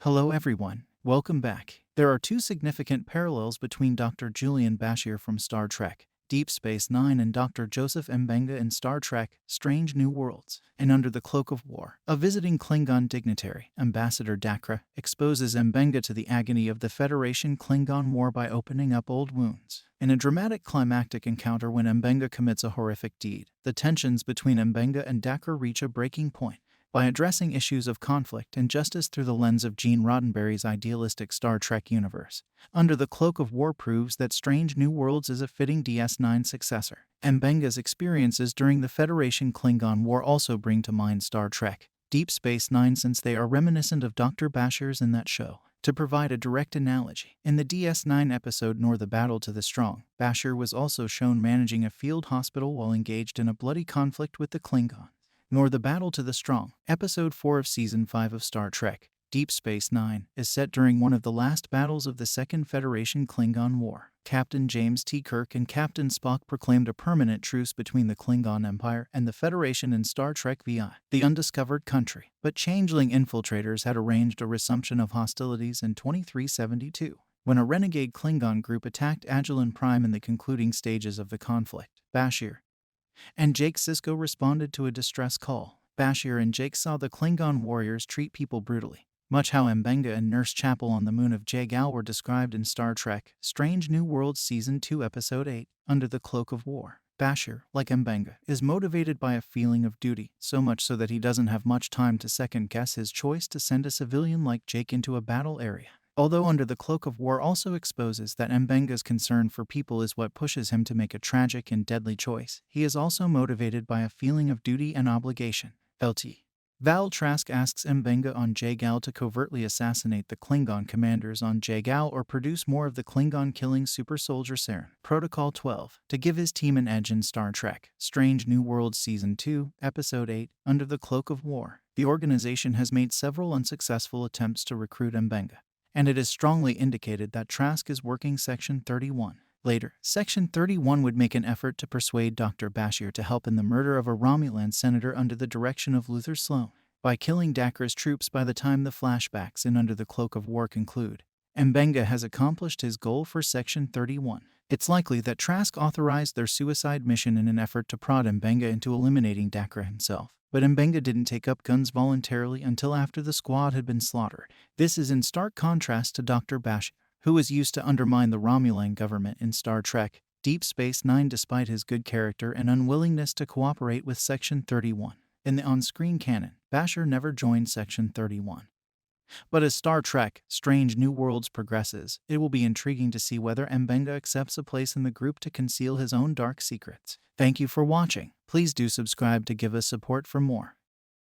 Hello everyone, welcome back. There are two significant parallels between Dr. Julian Bashir from Star Trek, Deep Space Nine and Dr. Joseph Mbenga in Star Trek, Strange New Worlds, and Under the Cloak of War. A visiting Klingon dignitary, Ambassador Dakra, exposes Mbenga to the agony of the Federation-Klingon War by opening up old wounds. In a dramatic climactic encounter when Mbenga commits a horrific deed, the tensions between Mbenga and Dakra reach a breaking point. By addressing issues of conflict and justice through the lens of Gene Roddenberry's idealistic Star Trek universe, Under the Cloak of War proves that Strange New Worlds is a fitting DS9 successor. Mbenga's experiences during the Federation-Klingon War also bring to mind Star Trek, Deep Space Nine, since they are reminiscent of Dr. Bashir's in that show. To provide a direct analogy, in the DS9 episode Nor the Battle to the Strong, Bashir was also shown managing a field hospital while engaged in a bloody conflict with the Klingons. Nor the Battle to the Strong, Episode 4 of Season 5 of Star Trek, Deep Space Nine, is set during one of the last battles of the Second Federation-Klingon War. Captain James T. Kirk and Captain Spock proclaimed a permanent truce between the Klingon Empire and the Federation in Star Trek VI, The Undiscovered Country, but changeling infiltrators had arranged a resumption of hostilities in 2372. When a renegade Klingon group attacked Agilon Prime in the concluding stages of the conflict, Bashir and Jake Sisko responded to a distress call. Bashir and Jake saw the Klingon warriors treat people brutally, much how Mbenga and Nurse Chapel on the moon of Jagal were described in Star Trek, Strange New Worlds Season 2 Episode 8, Under the Cloak of War. Bashir, like Mbenga, is motivated by a feeling of duty, so much so that he doesn't have much time to second-guess his choice to send a civilian like Jake into a battle area. Although Under the Cloak of War also exposes that Mbenga's concern for people is what pushes him to make a tragic and deadly choice, he is also motivated by a feeling of duty and obligation. LT. Val Trask asks Mbenga on Jagal to covertly assassinate the Klingon commanders on Jagal or produce more of the Klingon-killing super soldier serum. Protocol 12. To give his team an edge in Star Trek, Strange New Worlds Season 2, Episode 8, Under the Cloak of War, the organization has made several unsuccessful attempts to recruit Mbenga, and it is strongly indicated that Trask is working Section 31. Later, Section 31 would make an effort to persuade Dr. Bashir to help in the murder of a Romulan senator under the direction of Luther Sloan. By killing Dakra's troops by the time the flashbacks in Under the Cloak of War conclude, Mbenga has accomplished his goal for Section 31. It's likely that Trask authorized their suicide mission in an effort to prod Mbenga into eliminating Dakra himself. But Mbenga didn't take up guns voluntarily until after the squad had been slaughtered. This is in stark contrast to Dr. Bashir, who was used to undermine the Romulan government in Star Trek, Deep Space Nine despite his good character and unwillingness to cooperate with Section 31. In the on-screen canon, Bashir never joined Section 31. But as Star Trek, Strange New Worlds progresses, it will be intriguing to see whether Mbenga accepts a place in the group to conceal his own dark secrets. Thank you for watching. Please do subscribe to give us support for more.